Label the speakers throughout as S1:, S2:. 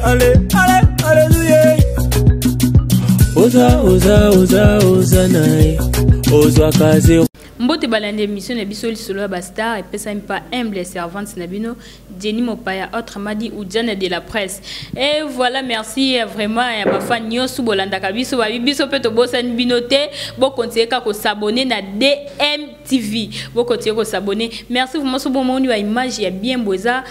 S1: Allez, alléluia. Oza nae. Oza kaze.
S2: Mbote balande mission na biso lisolo ba star et pesa pas humble servante na bino Jenny Mopaya autrement dit ou Diane de la presse. Et voilà, merci vraiment à ma fan nyosu bolanda kabiso ba biso peto bosa binote bo continuer ka ko s'abonner na DMTV. Bo continuer ko s'abonner. Merci vraiment so bon moni wa image ya bien boza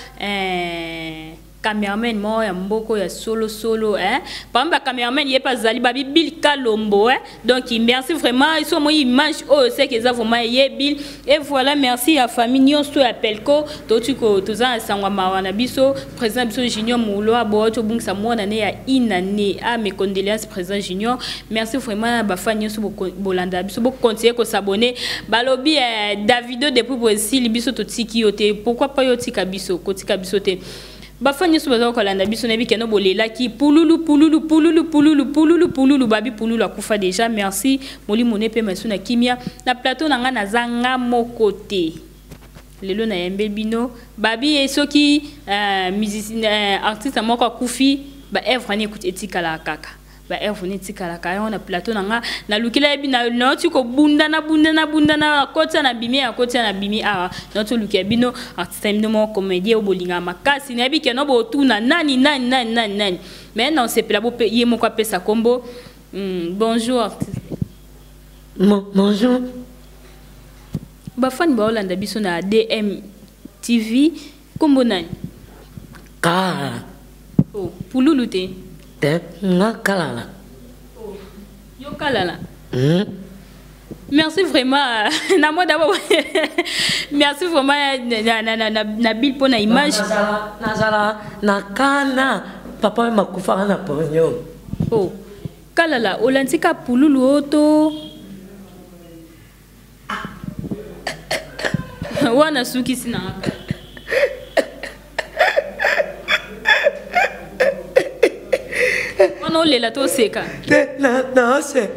S2: cameraman mo ya mboko ya solo hein par exemple cameraman il est pas zali babi Bill Kalombo hein donc merci vraiment ils sont moi image oh c'est que ça vraiment yé Bill et voilà merci à famille nyonso ya Pelko totuko toza sangwa mawana biso président biso Junior Moulo aboto bungsa mona ne ya inane à mes condoléances président Junior merci vraiment ba fan nyonso bolanda biso bo continuer ko s'abonner balobi Davido depuis Brésil biso totiki yote pourquoi pas yotika biso kotika biso te bafanya subaza ko landa biso na bi keno bolela ki pululu babi pululu akufa déjà merci moli monepe masuna kimia na plateau na nga na zanga mokote lelo na yembe bino babi esoki musicien artiste moko akufi ba evre ni écoute etika la kaka ba evre ni etika la kaka na plateau na nga na lukila bi na noti ko bunda na kota na bimi awa noti lukia bino artiste mo comédien o bolinga makasi na bi keno bo tuna nani mais non c'est pela bo ye moko apesa kombo bonjour artiste
S3: bonjour
S2: ba fan ba Holanda biso na DMTV kombo nani
S3: ka
S2: oh pululu te
S3: nga kalala.
S2: Oh, yo kalala. Merci vraiment. Na moi d'abord. Merci vraiment na Bill pour na image.
S3: Nazala na kana papa makufa na ponyo.
S2: Oh. Kalala olantika pululu oto. Wana suki sina. Non lela to seka
S3: na se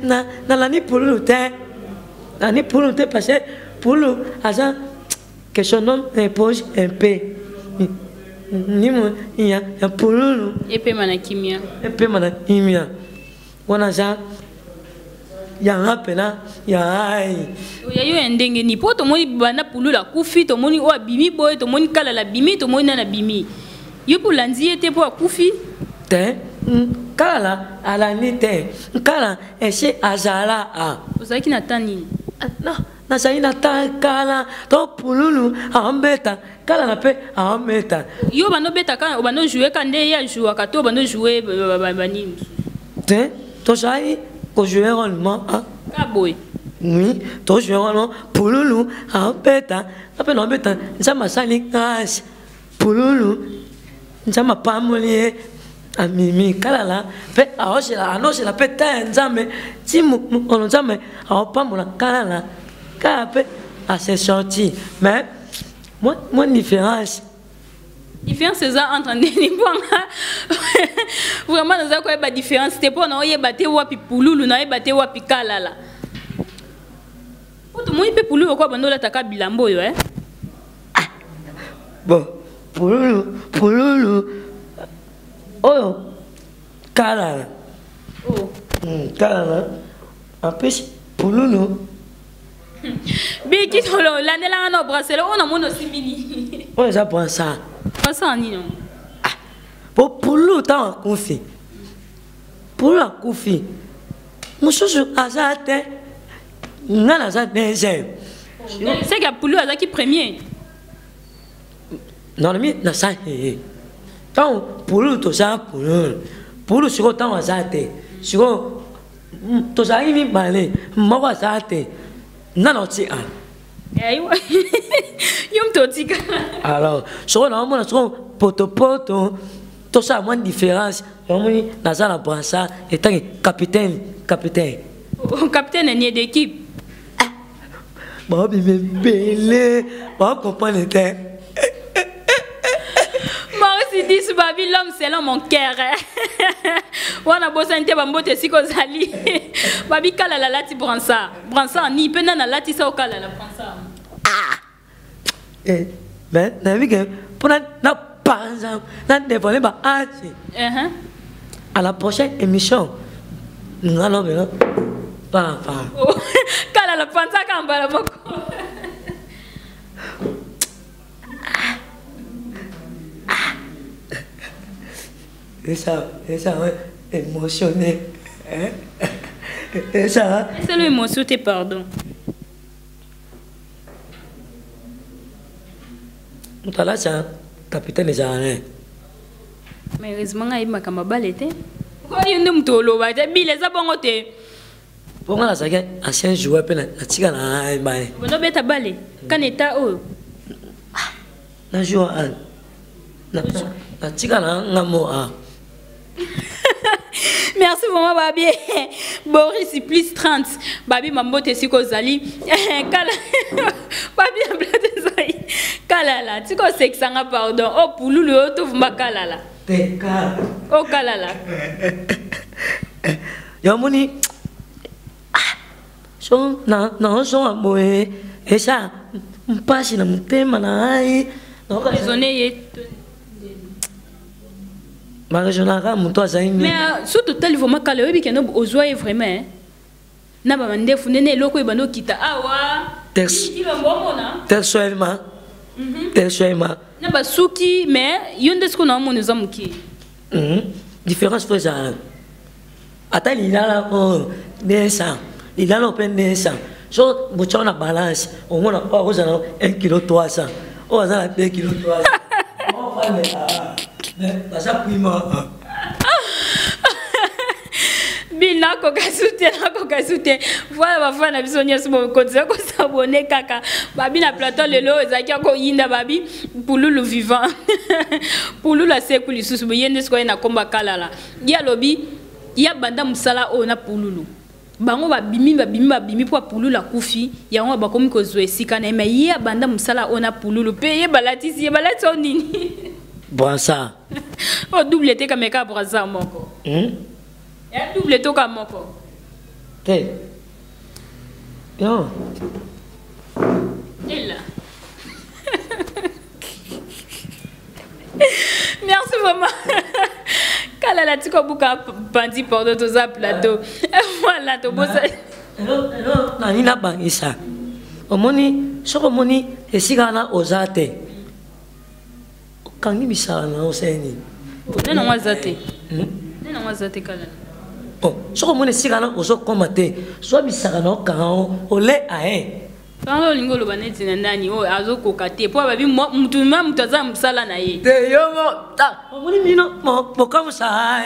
S3: na la ni pulu te parce que pulu asa que son nom repose un peu ni mo ya pulu
S2: epe mana kimia
S3: wana za ya rapela ya ai
S2: ya yo ndenge ni poto moni bana pulu la kufi to moni o bimi boy to moni kala la bimi to moni na bimi yo pour landier te pour akufi
S3: te kala ala ni te kala ese azala a
S2: osaki na tani
S3: na sai na ta kala to pululu ambeta kala na pe ambeta
S2: yo bano beta ka bano jouer ka nde ya jouer ka to bano jouer bani
S3: te to sai ko jouer rollement
S2: ka boy
S3: oui to jouer rollement pululu ambeta ape no ambeta nzama sali ngas pululu nzama pamoli amimi kalala pe anosela pe ta nzame timu ono nzame aopamola kalala kala pe assez sorti mais moi différence
S2: c'est ça entre ndeni bonga vraiment nous quoi ba différence c'est pour na oyeba te wapi pululu na oyeba te wapi kalala poto moi pe pululu kwa bandola taka bilambo yo
S3: bon pululu oyo kalala kalala en plus pululu
S2: biki tolo landela no bracelet on a mono simili
S3: on ça prend ça
S2: ni non
S3: pour pululu ta confi pululu confi mususu azate ngana azate c'est
S2: que pululu azaki premier
S3: non mais na ça tant pululu to ça pululu siko tant azate siko to ça mi balé moko azate nana ti a
S2: aiwa yum to tika
S3: alors siko na mona siko poto to ça moins différence moni na ça la brancha étant capitaine
S2: capitaine ni d'équipe
S3: bon bébé bon comprendre te
S2: Maurice dit babi l'homme c'est là mon cœur wana bosante bambote siko zali babi kala la lati bransa ni pena na lati sa okala la bransa
S3: Mais na que pour na panza na dévoiler ba ati. À la prochaine émission. Nous allons bien. Papa.
S2: Kala la panza kambala moko.
S3: Et ça émotionné. Et ça.
S2: C'est l'émotion, tes pardon.
S3: Tout à l'heure, c'est un capitaine des arènes.
S2: Mais heureusement, il m'a comme balete. Pourquoi il y a un tolo? Il y a des abongotés.
S3: Pourquoi la saga ancien joueur peut la tigre na baie?
S2: Vous n'avez pas balé. Quand est où?
S3: Na joueur na tigre na ngamo a.
S2: Merci vraiment, Babi. Boris, plus 30. Babi, ma moto est Zali. Kala. Babi, en place de Kalala. Tu sais que ça pardon. Oh, pour lui, le tout va Kalala. Oh, Kalala.
S3: Yamoni. So, na so amoe. Et ça, passe na mutema na ai.
S2: Raisonner.
S3: Mais
S2: surtout tel vraiment calé oui que nous ozoye vraiment na ba ndefu nene loko ibano kita awa
S3: textuellement
S2: na ba suki mais yonde ce qu'on a mon zamuki
S3: différence faut ça ata lila oh nesa lila no pen nesa so bucha na balance on mona pas ko ça 1 kg 300 oh ça 2 kg 300 on va mais ça prima
S2: Bill nako kasute voilà ba fana bisonia subo konza ko s'abonner kaka babi na plateau lelo ezaki ko yinda babi pululu vivant pululu asekuli susu yende sko na komba kalala ya lobi ya banda musala o na pululu bango babimi po pululu akufi yango bakomi ko zoesika na me ya banda musala o na pululu pe ye balatisi nini
S3: bon ça
S2: o double te kameka braza moko et double to ka moko
S3: te yo
S2: ella merci vraiment kala la tiko buka bandi pordo to za plateau voilà to bosa
S3: hello na ni na bangisa omoni soko moni esigana ozate kangi misala na oseni
S2: nena wazate nena wazate kala
S3: oh soko moni esigana ozokomate so bisaka na okao ole ae
S2: Quand lingo lo baneti na nani o azoko kate po babi mutu aza musala na ye
S3: te yomo ta omoni mino mo comme ça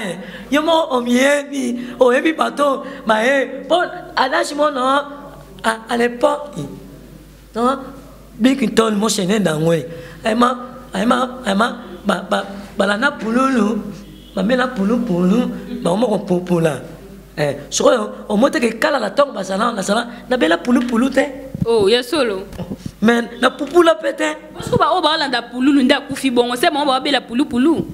S3: yomo omiebi oyebi bato bae bon adashi mono à l'époque non bikinton mo chene dangwe aima balana pululu mamela pululu ba mo ko popula so o mote ke kala la tong basala na sala na bela pululu te
S2: oh ya solo
S3: men na pupula pete
S2: parce que ba o ba landa pululu nda kufi bongo c'est mo ba bela pululu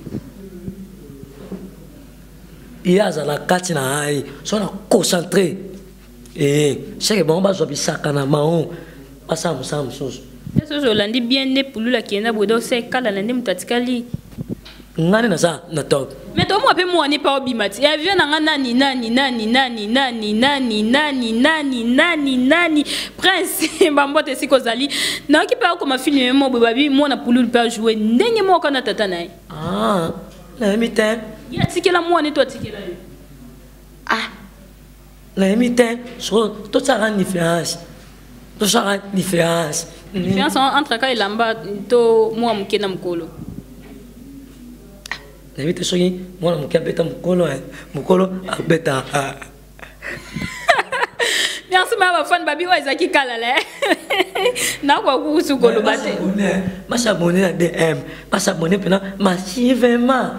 S3: iya za la katina ai so na concentré c'est que bon ba zo bisaka na mao pasam soso
S2: eso zo landi bien ne pulula kienda bodo c'est kala landi mutatikali
S3: ngani na sa na top
S2: mais to mo pe mo ani pa obimati ya vient na nani prince bambo te sikozali na ki pa ko ma film mo babi mo na pululu pa jouer ndenge mo kana tata na
S3: na miten
S2: ya tikela mo ani to tikela yo
S3: na miten so to tsara différence
S2: différence entre ka ilamba to mo amkena mkolo
S3: na miten so yi mo na mkabeta mkolo abeta
S2: merci ma fan babi wa ezaki kalala na kwa kusu kolo bate
S3: masabone na DM masabone pena massivement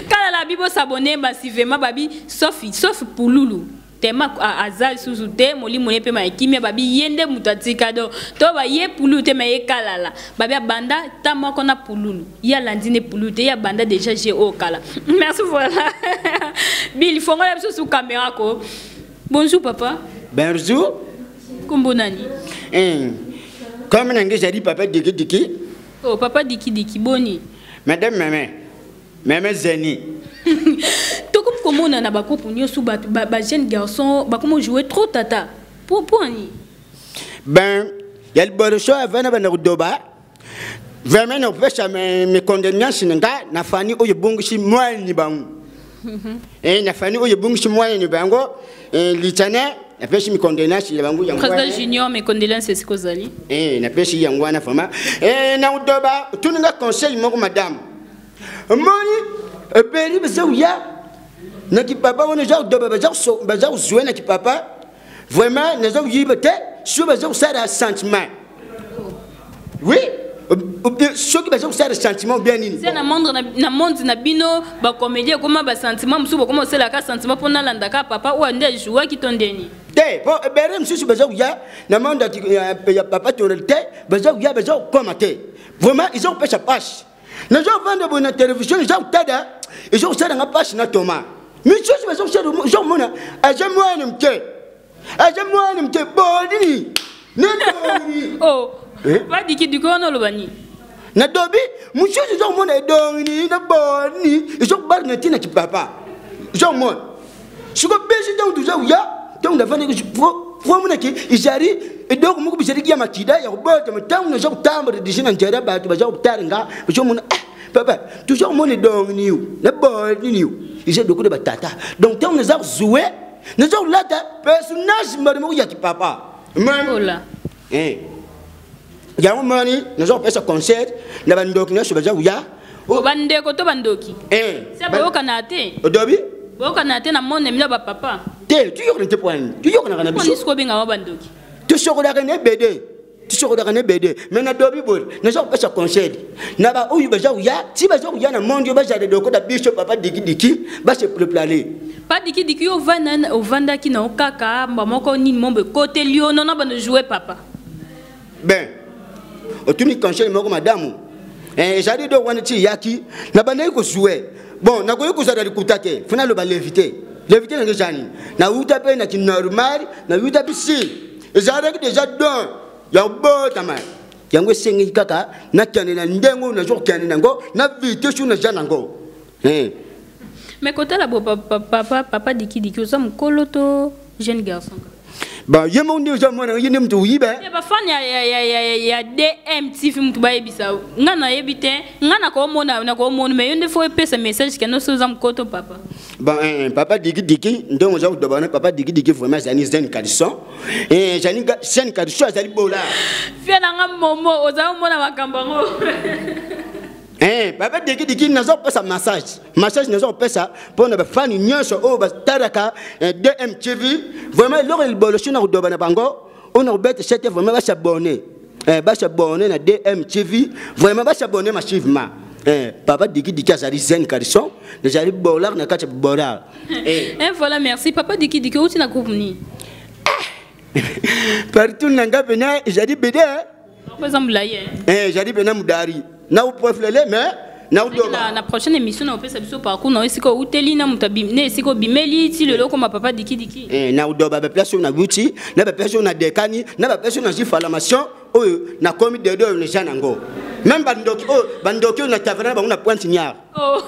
S2: kalala bibo s'abonner massivement babi sauf pululu tema azal susu te molimo ne pe ma ekimia babi yende mutatika do to ba ye pululu te ma ye kalala babi banda ta moko na pululu ya landine pululu te ya banda déjà j'ai au kala merci voilà Bill fongo la sous caméra ko bonjour papa
S4: bonjour
S2: kombo nani
S4: Comme j'ai dit papa Diki.
S2: Oh, papa Diki boni.
S4: Madame Meme Zeni.
S2: Tout comme on a un couple, jeune garçon, comment jouer trop tata. Pour ni.
S4: Ben, il y a le bon show à Vanna Doba. Vraiment, on peut me condamner si na fani o yebungu si moi ni bangu. Na fani o yebungu si moi ni bango. Litana, na pesi me condamner si bangu yangu.
S2: Président Junior, mes condoléances c'est ce que zali.
S4: Na pesi yangu na fama. Na udoba, tu n'as conseil mon madame. Moni, beri bezouya. Na ki papa on déjà udoba bazao jouer na ki papa. Vraiment, nous avons eu sur les sentiment. Oui, ceux qui ont des sentiments bien.
S2: C'est un monde na bino, ba comédie comme ba sentiment, musubo comme c'est la cas sentiment pour n'alandaka papa ou ande jouer qui tondeni.
S4: Té, bon, ben monsieur sur bazao ya, na monde ya papa tonalité, bazao ya bazao commenter. Vraiment, ils ont pêché passe. Nous avons vendu bonne télévision, ils ont tada, ils ont ça dans la passe na Thomas. Monsieur sur bazao c'est genre mona, a jamais moi ne m'te. Moi ne m'te boni.
S2: Oh, pas Diki du corps le bani.
S4: Na dobi, monsieur ils ont mon doni, na boni, ils ont barnetti na papa. Ils ont moi. Je suis baiser dans tout ça, ya, donc la vanne que je faut mon qui, ils arrivent, et donc mon coup, j'ai Makida, il y a un peu de temps, nous avons timbre de dessiner un jardin, bazar, taringa, mon papa, toujours mon doni, la boni, ils ont beaucoup de batata. Donc, tant nous avons joué. Nous avons là des personnages marmouillés qui papa.
S2: Même.
S4: Il y a un moment, nous avons fait un concert, nous avons fait un concert.
S2: Bande ko to bandoki. C'est pas au Canada.
S4: Odobi?
S2: Au Canada na monde mi ba papa.
S4: Tu y a un point. Tu y a un point.
S2: On isko binga bandoki.
S4: Tu sors de la BD. Tu sors de la BD. Mais na dobi bol. Nous avons fait un concert. Na ba oyu ba ya, si ba ya na monde ba ja de ko da bishop papa Diki, ba se préparer.
S2: Pas Diki au vanda qui n'a kaka, mamoko ni mombe côté lio non non ba jouer papa.
S4: Ben. Au tuni conseil moko madame. Jadi do wana ti yaki na bana ko jouer. Bon, na ko za dali kutake. Fina lo ba léviter. Léviter na ngejani. Na uta pe na ki normal, na uta pe si. Ezara ki déjà don. Ya bo tamai. Yango sengi kaka na kyane na ndengo na jo kyane nango na vite sur na janango.
S2: Mais côté là papa Diki oza mukoloto jeune garçon.
S4: Bah yemo ndi oza mwana yene mtu uyibe.
S2: Ba fan ya DMTV mtu ba yebisa. Ngana yebite, ngana ko mona na ko mona mais yonde faut pesa message que nous oza mukoto papa.
S4: Bah papa Diki ndongo za kudobana papa Diki vraiment zani zen kadison. Zani zen kadison zali bola.
S2: Fia na ngamomo oza mona makambango.
S4: Papa Diki n'a pas sa massage. Massage n'a pas ça pour ne pas faire une nuance au Taraka DMTV. Vraiment, l'heure il bolo sur Dobana Bango. On a bête c'était vraiment s'abonner. S'abonner à DMTV. Vraiment s'abonner massivement. Papa Diki a sa zen carisson. Déjà les bollards n'a qu'à se bollar.
S2: Voilà, merci. Papa Diki où tu n'as compris?
S4: Partout n'a pas j'ai dit bédé.
S2: Par exemple, là,
S4: j'ai dit bédé Moudari. Na uproflele mais na udoba
S2: na prochaine émission na opesa biso parcours na esiko uteli na mutabi ne esiko bimeli ti lelo ko ma papa Diki
S4: na udoba ba place na buti na ba place na dekani na ba place na formation na komi de do ne janango même bandoki na tavana ba na pointe niar.
S2: Oh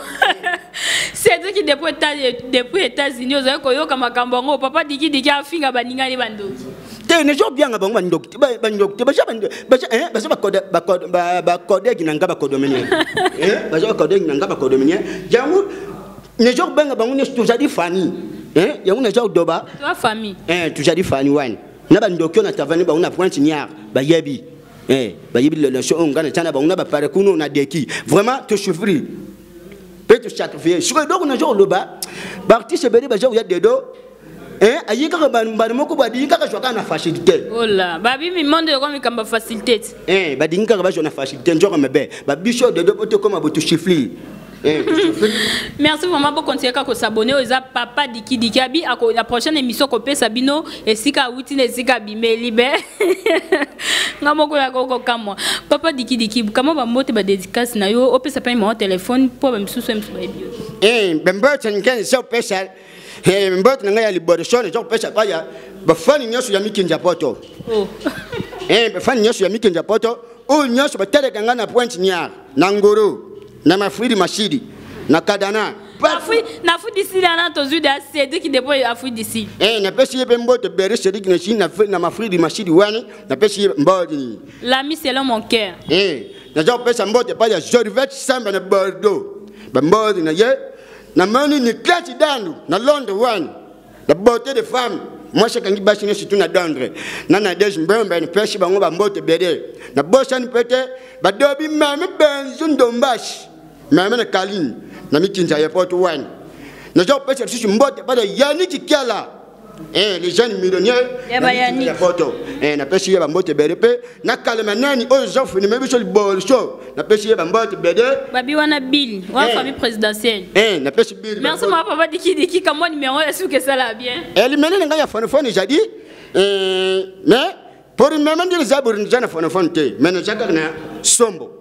S2: c'est dit que depuis États-Unis ozo ko yoka makambo ngo papa Diki afinga baninga ni bandoki.
S4: Ne joue bien à Bandoki, Bakoda qui n'a pas codominier. Bakoda qui n'a pas codominier. Yamou, ne joue bien à Bangouni, tu as dit Fanny. Yamou ne joue d'Oba.
S2: Toi, famille.
S4: Tu as dit Fanny Wine. Nabandoki, on a tavani, on a pointé niar, Bayebi. Bayebi, le show, on gagne, on a pas on a déki. Vraiment, tu souffris. Peut te sacrifier. Sur le dos, on a joué au bas. Barti, c'est béni, il y a des dos. Ayika banmoko badinga ka joka na facilité.
S2: Oh là, babi mi monde ko mi kamba facilité.
S4: Badinga ka na facilité njoko mebe. Ba bicho de poto comme aboto chifli.
S2: Merci vraiment pour continuer à s'abonner aux papa Diki abi à la prochaine émission ko pesa bino esika wuti ne esika bimeli be. Ngamoko ya koko kamwa. Papa Diki comment ba mote ba dédicace na yo o pesa pa mon téléphone pour ba msusu msusu ba bio.
S4: Bembo tsanken so pesa. Mbot na ngaya liboro shone jo pesa pa ya ba fani nyoso ya mikinja poto.
S2: Oh.
S4: bafani nyonso ya mikenja poto oyo nyonso batelekanga na Pointe Niar na Ngoro na Mafridi Mashidi na Kadana
S2: na fou d'ici là na tozu de CD qui dépôt à fou d'ici
S4: na pesi yebe mbote bere Cédric na Chine na Mafridi Mashidi wani na pesi yebe mbodi
S2: l'ami selon mon cœur
S4: na jo pesa mbote pa ya Jorvet Samba na Bordeaux ba mbodi na ye na mani ni klati dandu na Londres wani la beauté des femmes moi je kangi bashine surtout na Londres na des mbembe ni pesi bango ba mbote bere na bosani pete ba dobi mame benzo ndombashi mame na Kaline na mikinza ya poto wani na jo pesa sisi mbote ba Yannick Kiala les jeunes millionnaires ya poto na pesi ya ba mbote bere pe na kalema nani o jofu ni mebiso bol show na pesi ya ba mbote bere
S2: babi wana Bill wa famille présidentielle
S4: na pesi Bill
S2: merci moi papa diki comme mon numéro est-ce que ça là bien
S4: elle mène nga phone jadi mais pour même dire zabur njana phone te mais jaka na sombo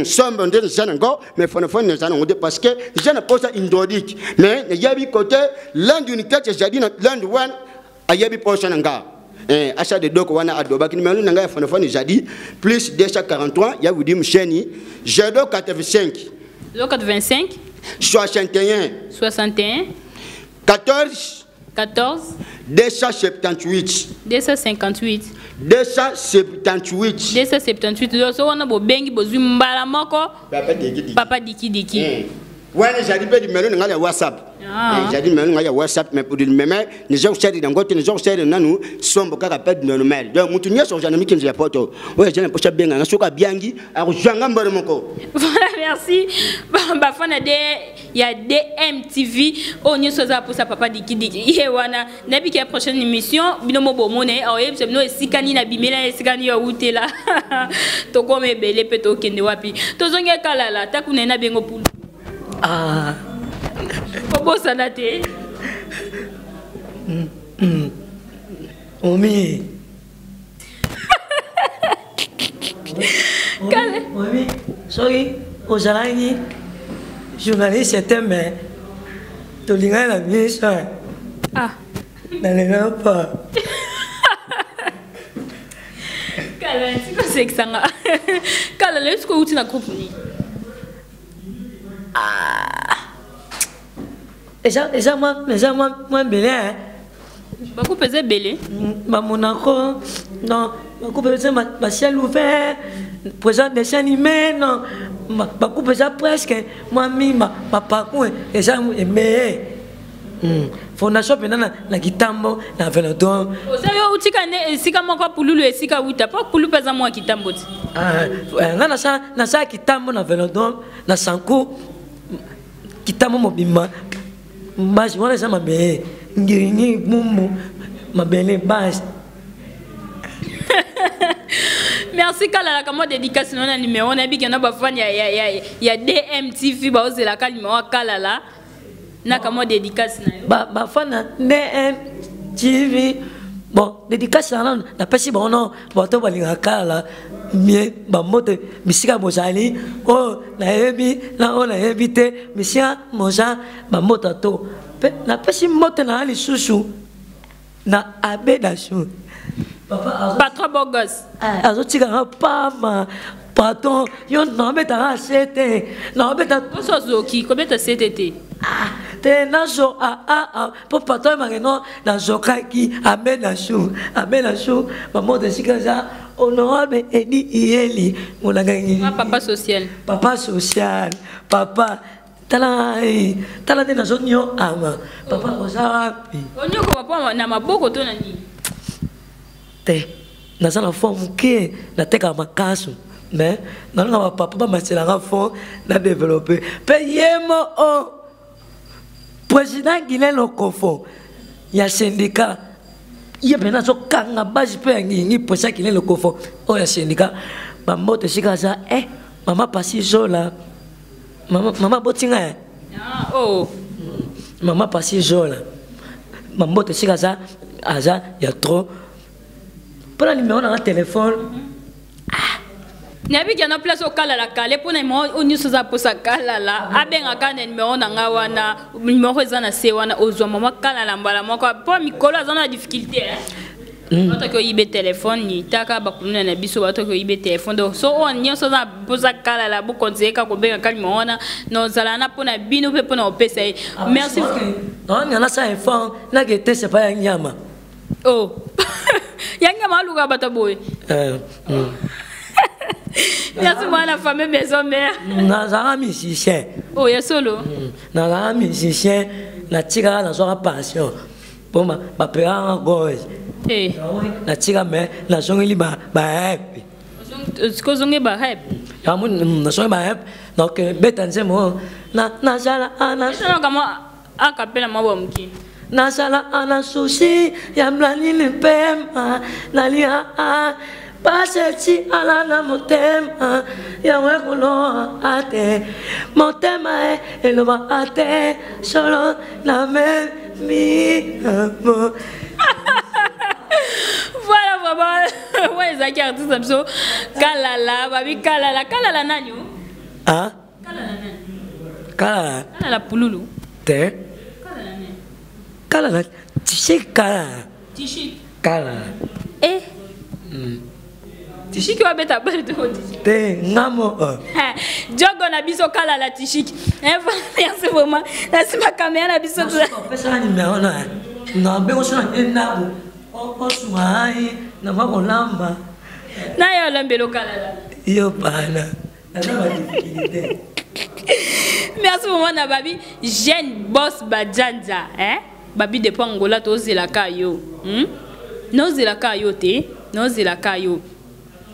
S4: sombo ndeni jana ngo mais phone jana ngode parce que jana posa indodique mais ne yabi côté land unité jadi na land one ayabi posa nga achat de doko wana adoba kini melu nga phone jadi plus 243 ya vous dit mcheni jedo 85
S2: 85
S4: 61 14 278
S2: so wana bo bengi bozwi mbala moko papa diki
S4: wana jadi pe di melu ngala WhatsApp jadi melu ngala WhatsApp mais pour di meme ni jo chedi dangote ni jo chedi nanu sombo kaka pe de normal donc mutu nyeso jana mikinzi ya poto oya jana pocha benga na soka biangi akujanga mbale moko
S2: voilà merci ba fana de ya DMTV o nyeso za pour sa papa diki ye wana nabi ki prochaine émission binomo bomone oye no esikani na bimela esikani ya utela to kome bele pe to kende wapi to zonge kalala takuna na bengo pulu Comment ça n'a été?
S3: Omi.
S2: Omi.
S3: Sorry, aujourd'hui, journaliste était mais tu l'as la vie ça.
S2: Ah.
S3: Dans les pas.
S2: Kala, c'est que ça. Kala, est-ce que tu n'as compris?
S3: Déjà moi belé
S2: beaucoup peser belé
S3: ma Monaco non beaucoup peser ma ciel ouvert présent des animés non beaucoup peser presque moi ma parcours déjà aimé fondation pendant na kitambo na velodrome
S2: osayo utika ne esika moko pululu esika uta pa pulu pesa moi kitambo ti
S3: na sa kitambo na velodrome na sanku kitambo mobimba basi wana sama be ngiringi mumu mabele basi
S2: merci kala la dédicace non numéro na biki na ba fan ya DMTV ba ozela ka numéro kala la na kamo dédicace na
S3: ba fan DMTV bon dédicace na pesi ba non bato balinga kala mie ba mote misika bozali o na yebi na o na yebite misia moza ba mota to na pesi mote na ali susu na abeda su papa
S2: patron bogos
S3: azotika na pama pardon yo na beta sete na beta
S2: osozoki ko beta CTT
S3: te nazo po patron mageno nazo kaki abeda su ba mote sikaza honorable Edi Ieli monagani
S2: papa social papa tala de nazonyo ama papa ozapi onyo ko papa na maboko to na ni
S3: te nazana forme ke na teka makasu mais nanga papa ba masela nga fond na développer pe yemo o président Guilain Lokofo ya syndicat il y a bien sûr kanga base pe ngi pour ça qu'il est le confort oh ya syndicat maman te sika ça maman passi jola maman botinga maman passi jola maman te sika ça aza ya trop pour le numéro dans le téléphone
S2: Nabi qui a une place au Kalala Kale pour numéro au Souza pour sa Kalala abenga kana numéro na ngawana numéro za na sewana ozwa mama Kalala mbala moko pour mikolo za na difficulté bato ko yibe téléphone ni taka bakuluna na biso bato ko yibe téléphone donc so on nyonso za poza kala la bu konzeka ko benga kalima wana no zala na pona bino pe pona opesa merci
S3: non nyana sa effort na ke te c'est pas nyama
S2: oh yanga maluka bato boy merci moi la famille maison mère
S3: na musicien
S2: oh ya solo
S3: na musicien na tika na so passion pour ma père gauche na tika me na songeli ba happy
S2: ko zonge ba happy
S3: ya mun na so ba happy donc betanze mo na sala ana
S2: sana kama akapela mabo mki
S3: na sala ana sushi ya mlani ni pema na lia paseti ala na motema ya wekulo ate motema eloba ate solo na me mi amor.
S2: Voilà vraiment ouais zaki artiste abso kalala babi kalala nani
S3: ah
S2: kalala nani
S3: kalala
S2: pululu
S3: te kalala tishi kalala
S2: tishiki wa beta bali to
S3: te ngamo
S2: jogo na biso kala la tishiki merci vraiment merci ma caméra na biso
S3: pesa ni meona na bengo sana endabu o swai na makolamba
S2: na yo lambelo kala la
S3: yo bana na ba difficulté
S2: merci vraiment na babi jeune boss bajanja babi de pangola to zela kayo no zela kayo te no zela kayo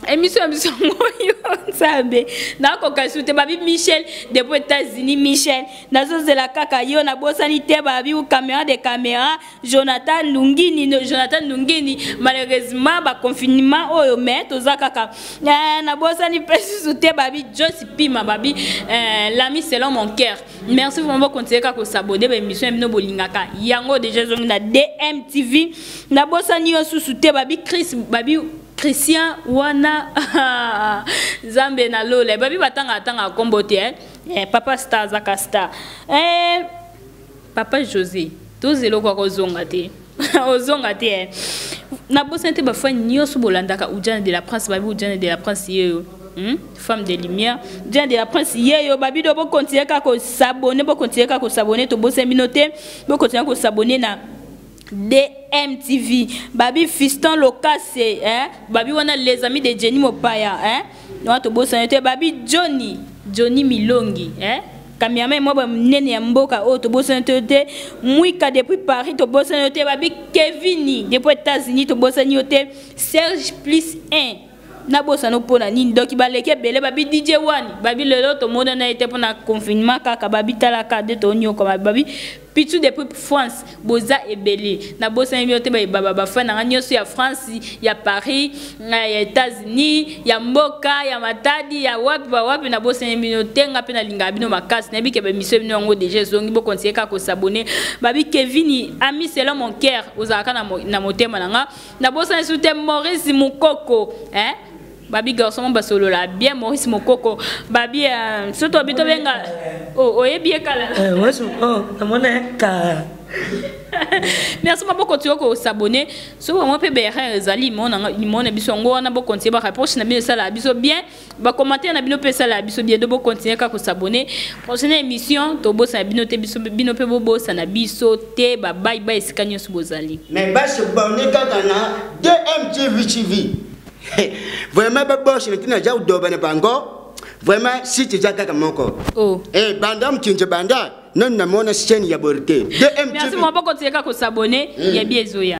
S2: émission moyo nzambe na ko kasute babi Michel depuis États-Unis Michel na zo zela kaka yo na bosani te babi ou caméra de caméra Jonathan Lungini malheureusement ba confinement oyo mais toza kaka na bosani pesu te babi Josi Pima babi l'ami selon mon cœur merci vraiment continuer ka ko s'abonner ba émission bino bolingaka yango déjà zo na DMTV na bosani yo susu te babi Chris babi Christian wana Zambe na lole babi batanga kombote papa star zaka star papa José tozelo kwa kozonga te ozonga te na bosante ba fa nyoso bolandaka ujana de la prince babi ujana de la prince yeyo femme de lumière ujana de la prince yeyo babi do bo continuer ka ko s'abonner to bosse minote bo continuer ko s'abonner na DMTV babi fiston lokase babi wana les amis de Jenny Mopaya no to bossa te babi Johnny Milongi cameraman moi ba nene ya mboka o to bossa te Mwika depuis Paris to bossa te babi Kevin depuis États-Unis to bossa te Serge plus 1 na bossa no pona nini donc baleke bele babi DJ Wani babi lelo to mona na été pona confinement kaka babi talaka de to nyoko babi pitu depuis France boza ebele na bossa miote ba fa na nyoso ya France ya Paris ya États-Unis ya mboka ya matadi ya wapi na bossa miote nga pe na linga bino makasi na bike ba mission bino ngo déjà zongi bo conseiller ka ko s'abonner babi Kevin ami selon mon cœur ozaka na motema na bossa soute Maurice Mukoko babi garçon basolo la bien Maurice Mokoko babi soto bito benga oyebie kala
S3: weso namona ka
S2: merci maboko tioko s'abonner so moi pe bere ezali mona biso ngo na bo continuer ba rapproche na biso la biso bien ba commenter na bino pesa la biso bien de bo continuer ka ko s'abonner prochaine émission to bo sa bino te biso bino pe bo sa na biso te ba bye bye sikanyo so bozali
S4: mais ba se bonner kaka na DMTV TV vraiment ba boss ni tina jaw do bane bango vraiment si tu jaka kamoko banda mkinje banda non na mona chaîne ya borte DMTV
S2: merci moi pas continuer ka ko s'abonner ya bien zoya